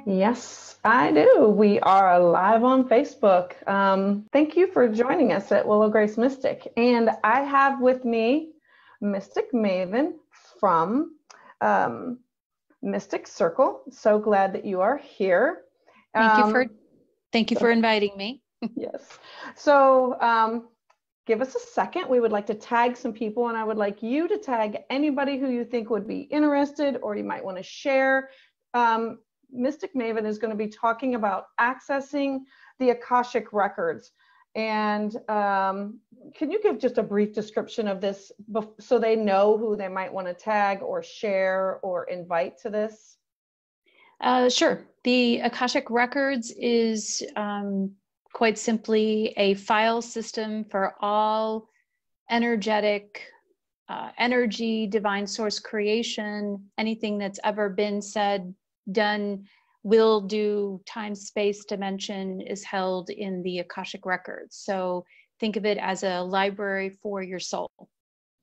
Yes, I do. We are live on Facebook. Thank you for joining us at Willow Grace Mystik. And I have with me Mystik Maven from Mystic Circle. So glad that you are here. Thank you for inviting me. Yes. So give us a second. We would like to tag some people, and I would like you to tag anybody who you think would be interested or you might want to share. Mystik Maven is going to be talking about accessing the Akashic records. And can you give just a brief description of this so they know who they might want to tag or share or invite to this? Sure. The Akashic records is quite simply a file system for all energetic energy, divine source creation, anything that's ever been said, done, will do, time, space, dimension is held in the Akashic records. So think of it as a library for your soul.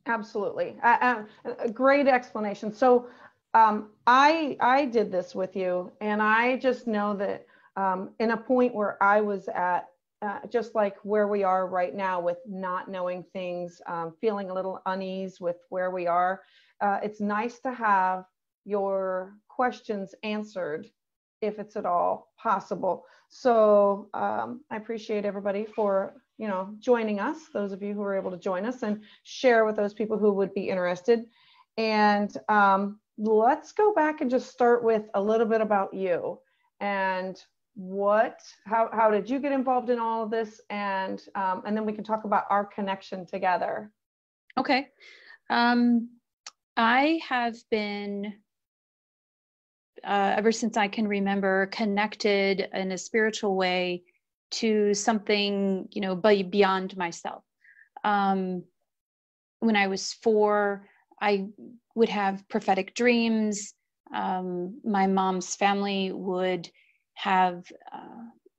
Absolutely. A great explanation. So I did this with you, and I just know that in a point where I was at, just like where we are right now with not knowing things, feeling a little unease with where we are, it's nice to have your questions answered if it's at all possible. So I appreciate everybody for joining us, those of you who were able to join us, and share with those people who would be interested. And let's go back and just start with a little bit about you and how did you get involved in all of this, and then we can talk about our connection together. Okay. I have been ever since I can remember connected in a spiritual way to something beyond myself. When I was 4, I would have prophetic dreams. My mom's family would have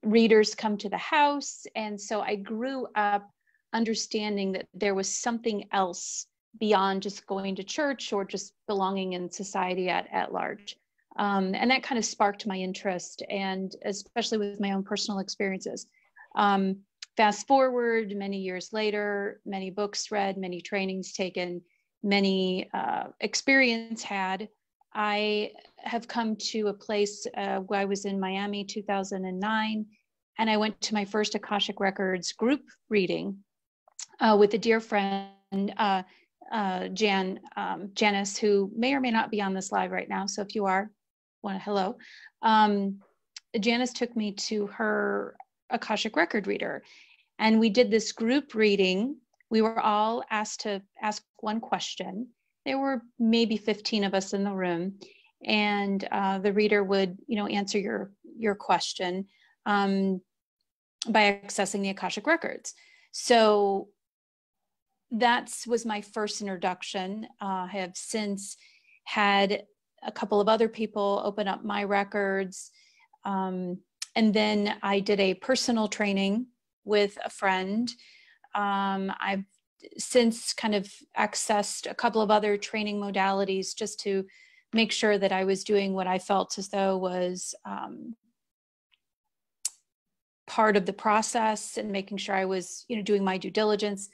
readers come to the house. And so I grew up understanding that there was something else beyond just going to church or just belonging in society at large. And that kind of sparked my interest, and especially with my own personal experiences. Fast forward many years later, many books read, many trainings taken, many experience had. I have come to a place where I was in Miami 2009, and I went to my first Akashic Records group reading with a dear friend, Janice, who may or may not be on this live right now. So if you are, hello. Janice took me to her Akashic record reader, and we did this group reading. We were all asked to ask one question. There were maybe 15 of us in the room, and the reader would, answer your question by accessing the Akashic records. So that was my first introduction. I have since had a couple of other people open up my records. And then I did a personal training with a friend. I've since kind of accessed a couple of other training modalities just to make sure that I was doing what I felt as though was part of the process, and making sure I was, doing my due diligence.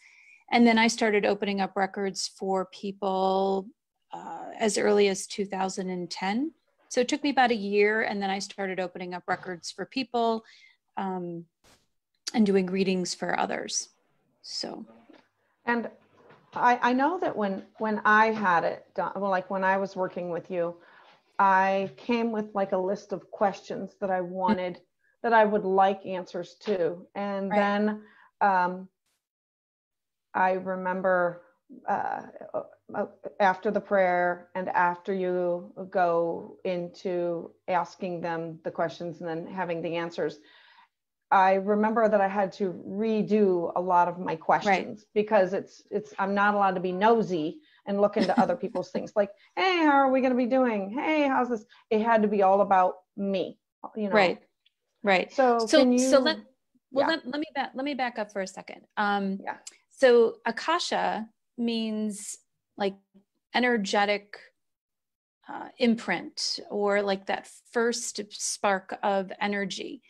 And then I started opening up records for people as early as 2010. So it took me about a year, and then I started opening up records for people and doing readings for others. So. And I know that when I had it done, well, like when I was working with you, I came with like a list of questions that I wanted, that I would like answers to. And then I remember after the prayer and after you go into asking them the questions and then having the answers, I remember that I had to redo a lot of my questions because I'm not allowed to be nosy and look into other people's things. Like, hey, how are we going to be doing? Hey, how's this? It had to be all about me, Right. So can you? Let me back up for a second. So Akasha means like energetic imprint, or like that first spark of energy,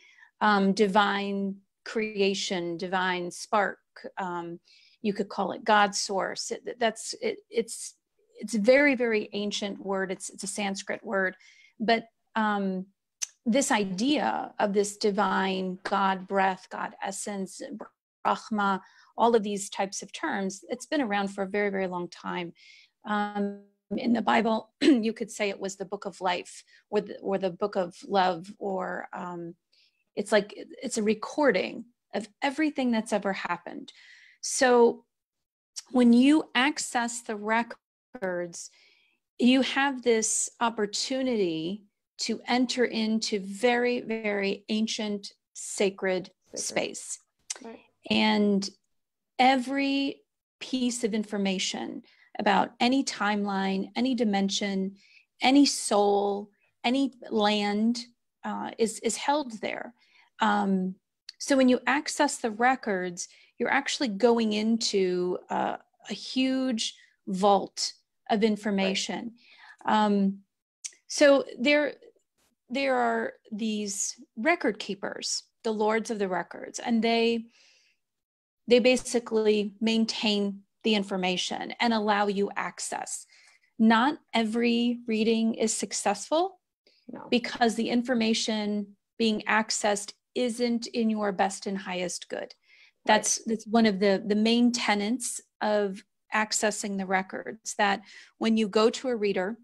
divine creation, divine spark. You could call it God source. It's a very, very ancient word. It's a Sanskrit word, but this idea of this divine God breath, God essence, Brahma, all of these types of terms, it's been around for a very, very long time. In the Bible, you could say it was the book of life, or the book of love, or it's like it's a recording of everything that's ever happened. So when you access the records, you have this opportunity to enter into very, very ancient, sacred space. Right. And every piece of information about any timeline, any dimension, any soul, any land is held there. So when you access the records, you're actually going into a huge vault of information. Right. So there are these record keepers, the lords of the records, and they basically maintain the information and allow you access. Not every reading is successful, no, because the information being accessed isn't in your best and highest good. That's one of the main tenets of accessing the records, that when you go to a reader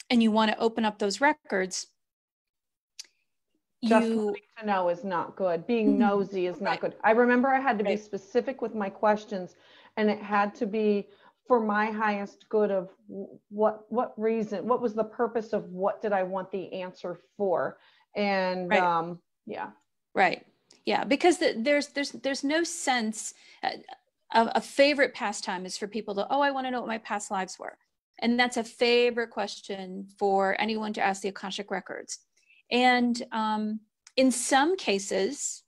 and you want to open up those records, just wanting to know is not good. Being nosy is not good. I remember I had to be specific with my questions, and it had to be for my highest good of what reason, what was the purpose of what did I want the answer for? And because there's no sense. A favorite pastime is for people to, I want to know what my past lives were. And that's a favorite question for anyone to ask the Akashic records. And in some cases,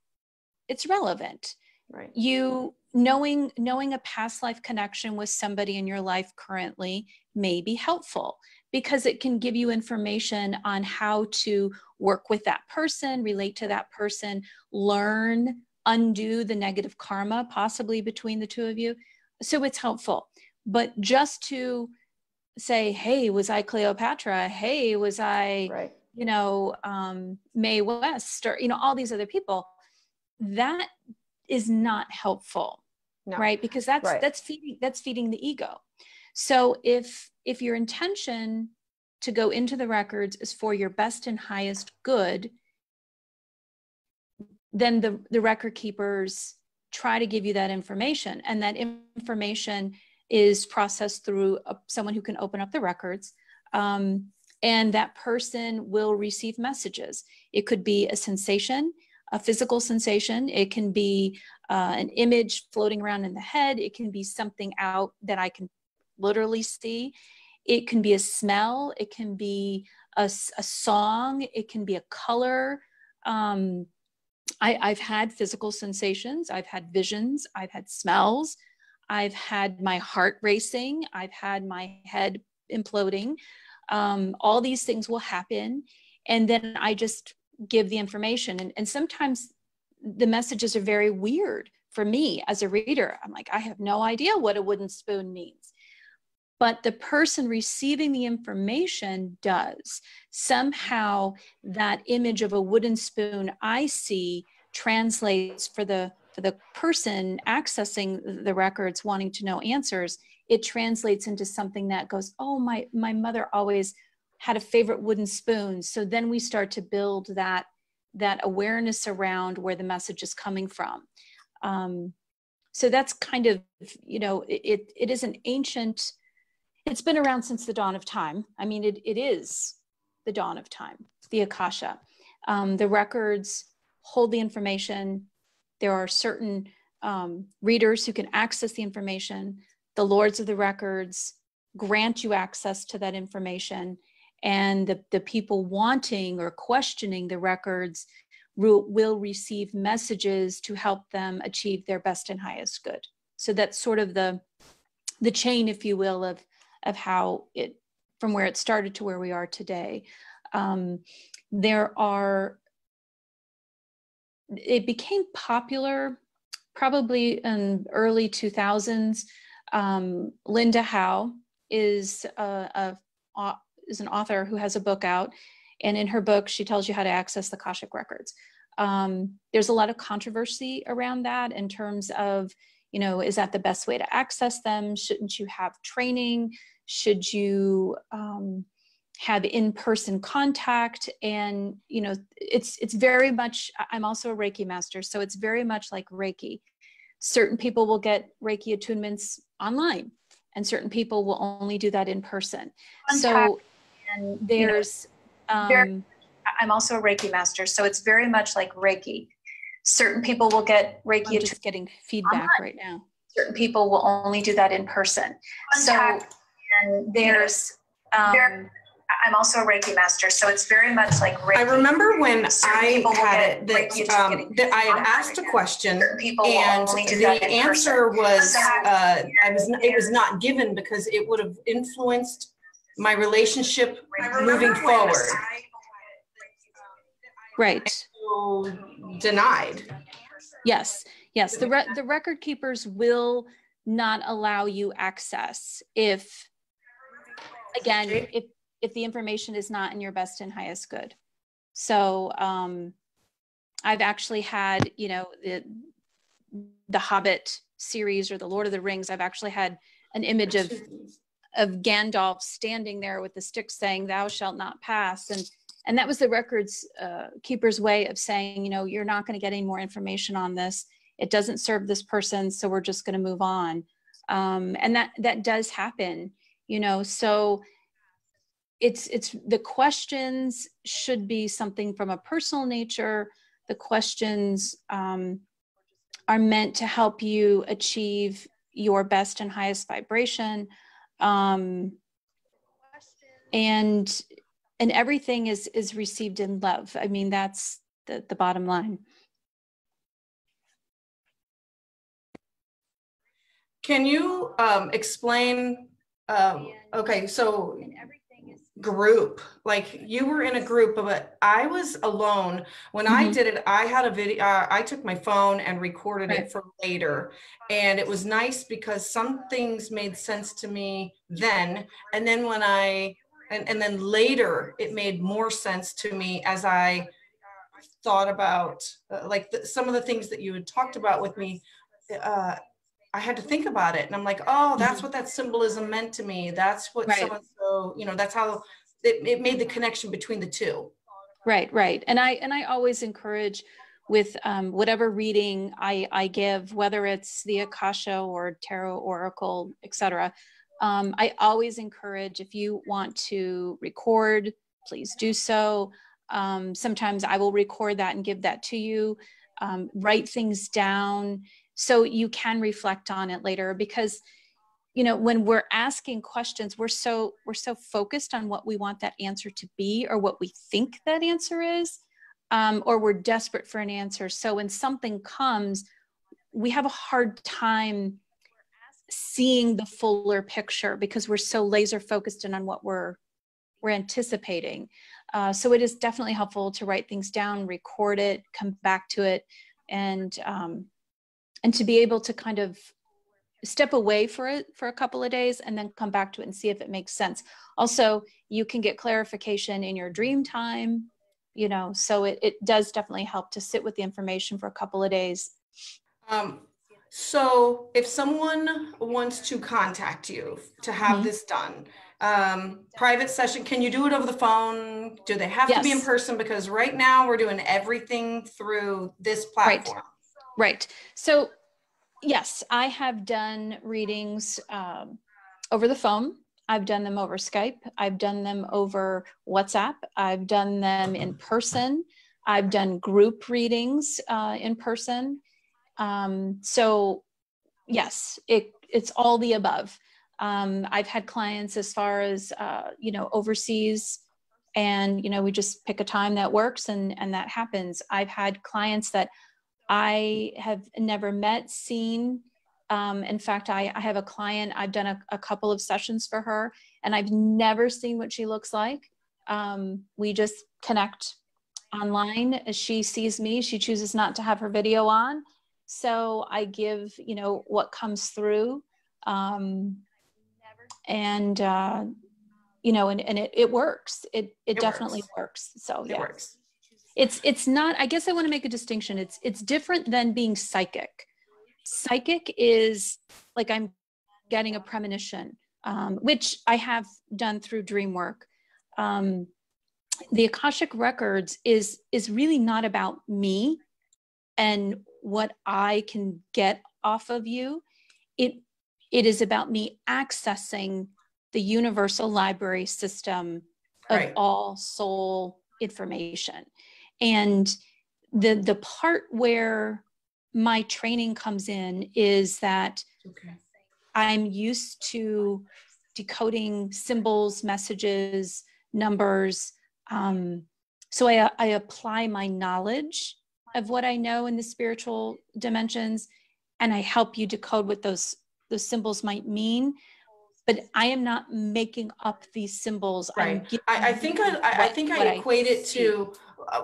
it's relevant. Right. You knowing a past life connection with somebody in your life currently may be helpful, because it can give you information on how to work with that person, relate to that person, learn, undo the negative karma possibly between the two of you. So it's helpful. But just to say, hey, was I Cleopatra? Hey, was I, Mae West, or, all these other people, that is not helpful. No. Right? Because that's feeding the ego. So if your intention to go into the records is for your best and highest good, then the record keepers try to give you that information, and that information is processed through someone who can open up the records, and that person will receive messages. It could be a sensation, a physical sensation. It can be an image floating around in the head. It can be something out that I can literally see. It can be a smell. It can be a song. It can be a color. I've had physical sensations. I've had visions. I've had smells. I've had my heart racing. I've had my head imploding. All these things will happen. And then I just give the information. And sometimes the messages are very weird for me as a reader. I'm like, I have no idea what a wooden spoon means. But the person receiving the information does. Somehow that image of a wooden spoon I see translates for the person accessing the records, wanting to know answers. It translates into something that goes, oh, my mother always had a favorite wooden spoon. So then we start to build that awareness around where the message is coming from. So that's kind of, it is an ancient, it's been around since the dawn of time. I mean, it is the dawn of time, the Akasha. The records hold the information. There are certain readers who can access the information. The lords of the records grant you access to that information. And the people wanting or questioning the records will receive messages to help them achieve their best and highest good. So that's sort of the chain, if you will, of how it from where it started to where we are today. It became popular probably in early 2000s. Linda Howe is an author who has a book out. And in her book, she tells you how to access the Akashic records. There's a lot of controversy around that in terms of, is that the best way to access them? Shouldn't you have training? Should you have in-person contact? And, it's very much, I'm also a Reiki master, so it's very much like Reiki. Certain people will get Reiki attunements online, and certain people will only do that in person. So, and there's, I'm also a Reiki master, so it's very much like Reiki. Certain people will get Reiki. I'm just getting feedback right now. Certain people will only do that in person. So, and there's, I'm also a Reiki master, so it's very much like Reiki. I remember when I had it that I had asked a question, and the answer was it was not given because it would have influenced my relationship moving forward. Right. So denied. Yes. The record keepers will not allow you access if the information is not in your best and highest good. So I've actually had, the Hobbit series or the Lord of the Rings, I've actually had an image of Gandalf standing there with the stick saying, "Thou shalt not pass." And that was the records keeper's way of saying, you're not going to get any more information on this. It doesn't serve this person, so we're just going to move on. And that does happen, so it's the questions should be something from a personal nature. The questions are meant to help you achieve your best and highest vibration. And everything is received in love. I mean, that's the bottom line. Can you explain, okay, so group, like you were in a group, but I was alone. When I did it, I had a video, I took my phone and recorded it for later. And it was nice because some things made sense to me then. And then when and then later, it made more sense to me as I thought about some of the things that you had talked about with me. I had to think about it, and I'm like, oh, that's what that symbolism meant to me. That's what so-and-so, that's how it made the connection between the two. Right. And I always encourage with whatever reading I give, whether it's the Akasha or Tarot, Oracle, etc. I always encourage, if you want to record, please do so. Sometimes I will record that and give that to you. Write things down so you can reflect on it later, because when we're asking questions, we're so focused on what we want that answer to be, or what we think that answer is, or we're desperate for an answer. So when something comes, we have a hard time seeing the fuller picture because we're so laser focused in on what we're anticipating. So it is definitely helpful to write things down, record it, come back to it, and to be able to kind of step away for it for a couple of days and then come back to it and see if it makes sense. Also, you can get clarification in your dream time, so it does definitely help to sit with the information for a couple of days. So if someone wants to contact you to have this done, private session, can you do it over the phone? Do they have to be in person? Because right now we're doing everything through this platform. Right. So yes, I have done readings over the phone. I've done them over Skype. I've done them over WhatsApp. I've done them in person. I've done group readings in person. So yes, it's all the above. I've had clients as far as, overseas, and, we just pick a time that works and that happens. I've had clients that I have never met, seen, In fact, I have a client, I've done a couple of sessions for her, and I've never seen what she looks like. We just connect online. As she sees me, she chooses not to have her video on. So I give, you know, what comes through. You know, and it works. It definitely works. So yeah. It works. It's not, I guess I want to make a distinction. It's different than being psychic. Psychic is like I'm getting a premonition, which I have done through dream work. The Akashic records is really not about me and what I can get off of you. It is about me accessing the universal library system of all soul information. And the part where my training comes in is that I'm used to decoding symbols, messages, numbers. So I apply my knowledge of what I know in the spiritual dimensions, and I help you decode what those symbols might mean. But I am not making up these symbols. Right. I think I equate it to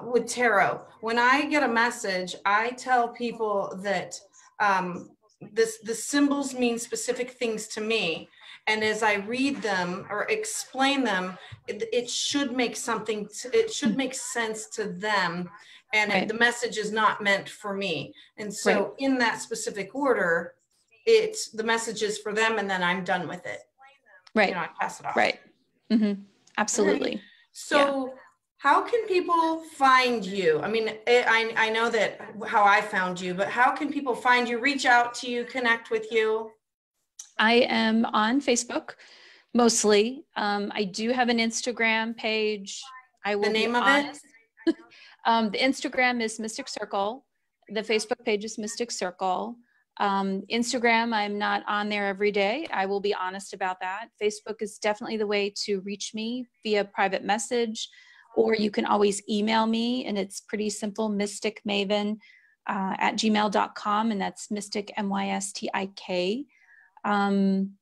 with tarot. When I get a message, I tell people that the symbols mean specific things to me. And as I read them or explain them, it should make it should make sense to them. And the message is not meant for me. And so in that specific order, the message is for them, and then I'm done with it. Right. You know, I pass it off. Right. Mm-hmm. Absolutely. Okay. So how can people find you? I mean, I know that how I found you, but how can people find you, reach out to you, connect with you? I am on Facebook mostly. I do have an Instagram page. I will The name of it? The Instagram is Mystic Circle. The Facebook page is Mystic Circle. Instagram, I'm not on there every day. I will be honest about that. Facebook is definitely the way to reach me via private message, or you can always email me, and it's pretty simple, mystikmaven at gmail.com, and that's Mystik, MYSTIK. And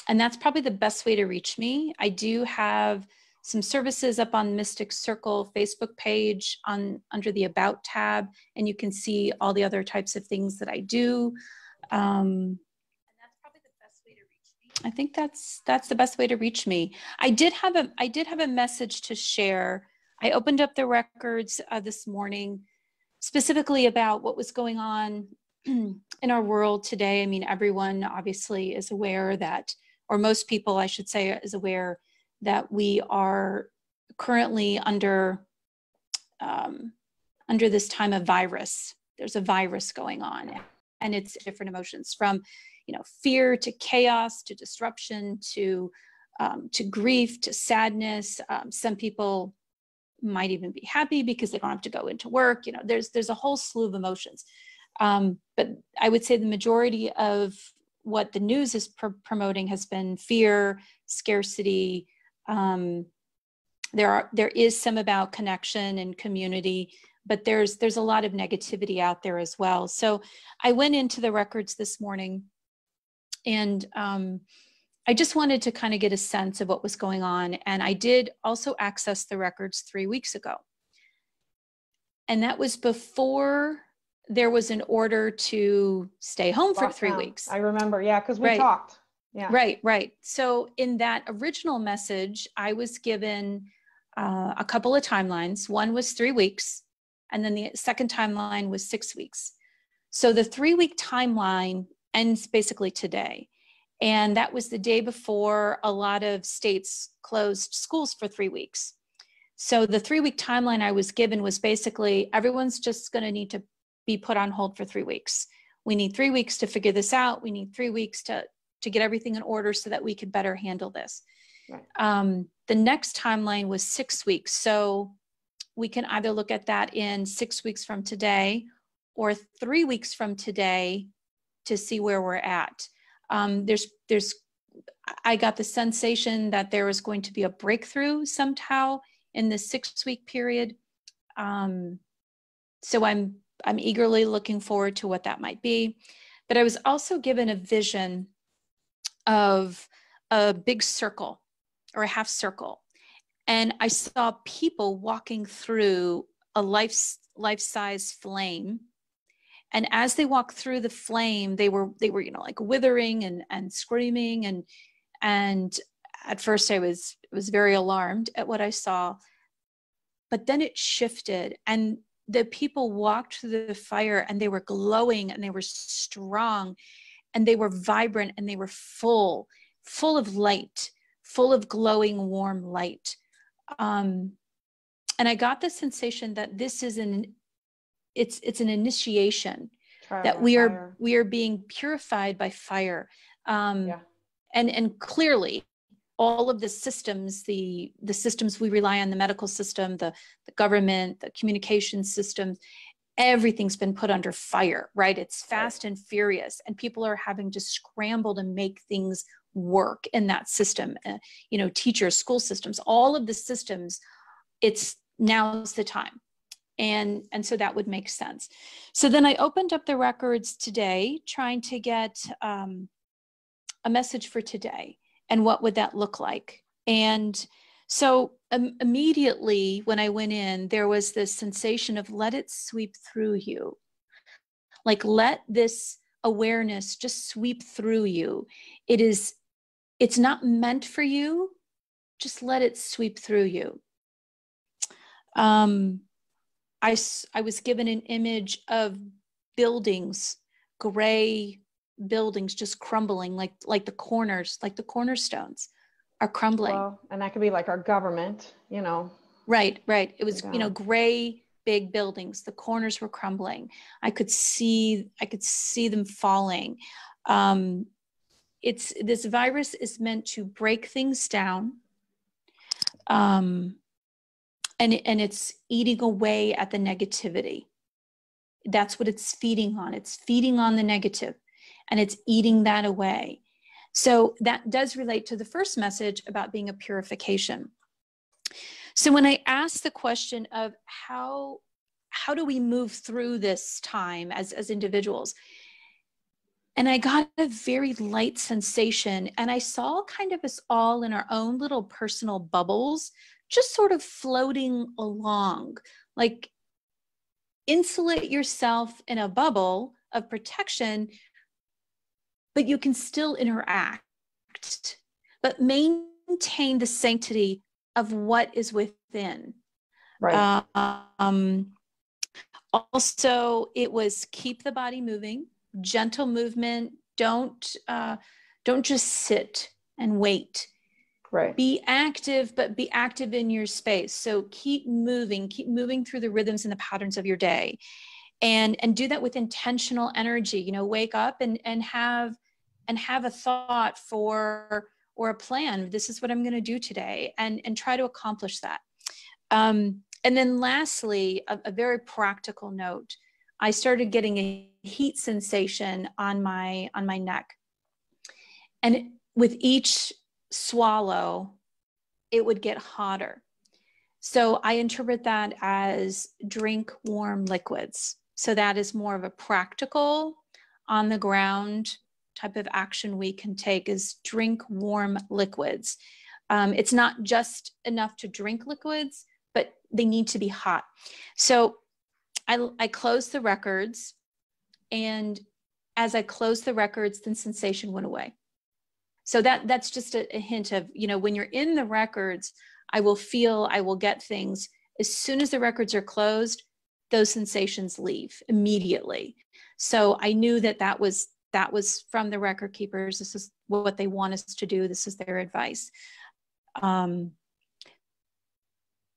that's probably the best way to reach me. I do have some services up on Mystic Circle Facebook page under the About tab, and you can see all the other types of things that I do. And that's probably the best way to reach me. I think that's the best way to reach me. I did have a message to share. I opened up the records this morning, specifically about what was going on in our world today. I mean, everyone obviously is aware that, or most people, I should say, is aware that we are currently under this time of virus. There's a virus going on, and it's different emotions, from, you know, fear to chaos to disruption to grief to sadness. Some people might even be happy because they don't have to go into work. You know, there's a whole slew of emotions. But I would say the majority of what the news is promoting has been fear, scarcity. There is some about connection and community, but there's a lot of negativity out there as well. So I went into the records this morning, and I just wanted to kind of get a sense of what was going on. And I did also access the records 3 weeks ago. And that was before there was an order to stay home for 3 weeks. I remember, yeah, because we talked. Yeah. Right. So in that original message, I was given a couple of timelines. One was 3 weeks, and then the second timeline was 6 weeks. So the 3-week timeline ends basically today. And that was the day before a lot of states closed schools for 3 weeks. So the 3-week timeline I was given was basically everyone's just going to need to be put on hold for 3 weeks. We need 3 weeks to figure this out. We need 3 weeks to get everything in order so that we could better handle this. Right. The next timeline was 6 weeks. So we can either look at that in 6 weeks from today or 3 weeks from today to see where we're at. I got the sensation that there was going to be a breakthrough somehow in the 6-week period. So I'm eagerly looking forward to what that might be. But I was also given a vision of a big circle or a half circle. And I saw people walking through a life-size flame. And as they walked through the flame, they were, you know, like withering and screaming. And at first I was very alarmed at what I saw, but then it shifted, and the people walked through the fire, and they were glowing, and they were strong, and they were vibrant, and they were full of light, full of glowing, warm light. And I got the sensation that this is it's an initiation, that we are being purified by fire. And clearly all of the systems, the systems we rely on, the medical system, the government, the communication systems, everything's been put under fire, right? It's fast and furious, and people are having to scramble to make things work in that system. You know, teachers, school systems, all of the systems, now's the time. And so that would make sense. So then I opened up the records today, trying to get a message for today. And what would that look like? And so immediately when I went in, there was this sensation of let it sweep through you. Like, let this awareness just sweep through you. It's not meant for you. Just let it sweep through you. I was given an image of buildings, gray buildings just crumbling, like the corners, like the cornerstones are crumbling. Well, and that could be like our government, you know. Right. It was, you know, gray, big buildings. The corners were crumbling. I could see them falling. This virus is meant to break things down. And it's eating away at the negativity. That's what it's feeding on. It's feeding on the negative, and it's eating that away. So that does relate to the first message about being a purification. So when I asked the question of how do we move through this time as individuals, and I got a very light sensation, and I saw kind of us all in our own little personal bubbles, just sort of floating along. Like, insulate yourself in a bubble of protection, but you can still interact, but maintain the sanctity of what is within. Right. Also, it was keep the body moving, gentle movement. Don't just sit and wait. Right. Be active, but be active in your space. So keep moving through the rhythms and the patterns of your day, and do that with intentional energy. You know, wake up and have a thought or a plan. This is what I'm going to do today, and try to accomplish that. And then lastly, a very practical note. I started getting a heat sensation on my neck, and with each swallow, it would get hotter. So I interpret that as drink warm liquids. So that is more of a practical, on the ground type of action we can take, is drink warm liquids. It's not just enough to drink liquids, but they need to be hot. So I closed the records, and as I closed the records, the sensation went away. So that's just a hint of, you know, when you're in the records, I will get things. As soon as the records are closed, those sensations leave immediately. So I knew that was from the record keepers. This is what they want us to do. This is their advice.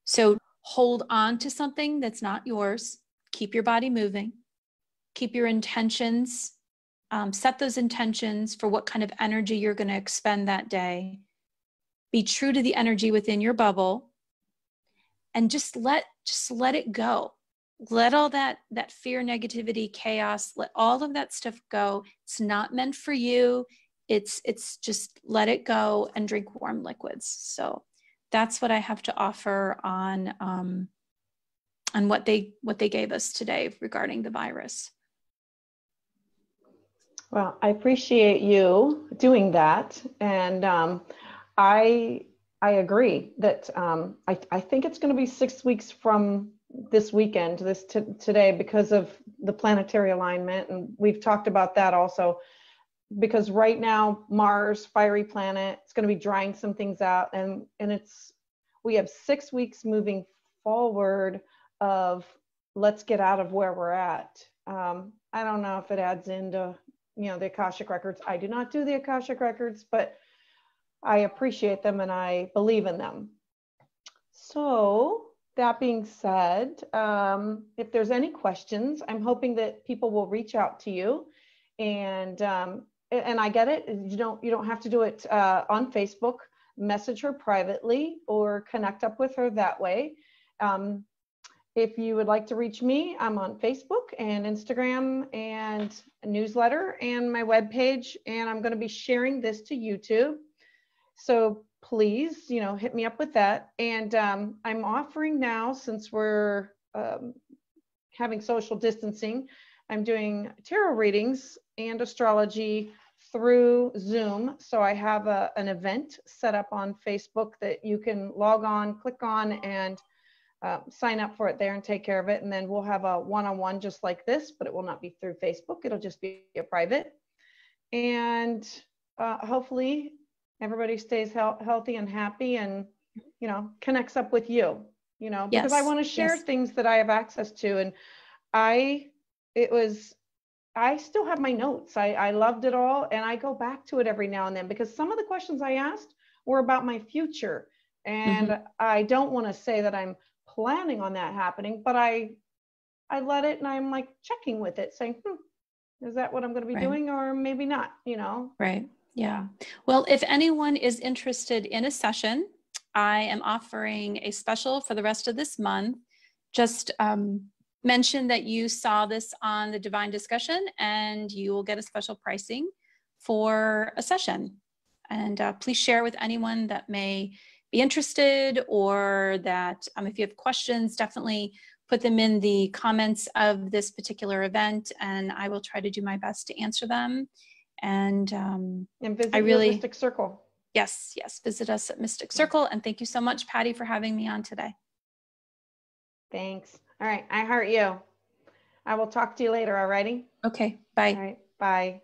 So hold on to something that's not yours. Keep your body moving. Keep your intentions. Set those intentions for what kind of energy you're going to expend that day. Be true to the energy within your bubble, and just let it go. Let all that fear, negativity, chaos, let all of that stuff go. It's not meant for you. It's just let it go and drink warm liquids. So that's what I have to offer on what they gave us today regarding the virus. Well, I appreciate you doing that. And I agree that I think it's going to be 6 weeks from this weekend, today, because of the planetary alignment. And we've talked about that also, because right now, Mars, fiery planet, it's going to be drying some things out. And we have 6 weeks moving forward of let's get out of where we're at. I don't know if it adds into, the Akashic records. I do not do the Akashic records, but I appreciate them and I believe in them. So that being said, if there's any questions, I'm hoping that people will reach out to you, and I get it. You don't have to do it on Facebook. Message her privately or connect up with her that way. If you would like to reach me, I'm on Facebook and Instagram and a newsletter and my webpage, and I'm going to be sharing this to YouTube. So please, hit me up with that. And I'm offering now, since we're having social distancing, I'm doing tarot readings and astrology through Zoom. So I have an event set up on Facebook that you can log on, click on, and sign up for it there and take care of it. And then we'll have a one-on-one just like this, but it will not be through Facebook. It'll just be a private. And hopefully everybody stays healthy and happy and, connects up with you, because Yes. I want to share things that I have access to. And I still have my notes. I loved it all. And I go back to it every now and then, because some of the questions I asked were about my future. And I don't want to say that I'm planning on that happening, but I let it, and I'm like checking with it, saying, is that what I'm going to be doing, or maybe not, Right. Yeah. Well, if anyone is interested in a session, I am offering a special for the rest of this month. Just mention that you saw this on the Divine Discussion, and you will get a special pricing for a session. And please share with anyone that may be interested, or that if you have questions, definitely put them in the comments of this particular event, and I will try to do my best to answer them. And visit Mystik Circle. Yes, visit us at Mystik Circle. And thank you so much, Patty, for having me on today. Thanks. All right, I heart you. I will talk to you later. All righty. Okay, bye. All right, bye.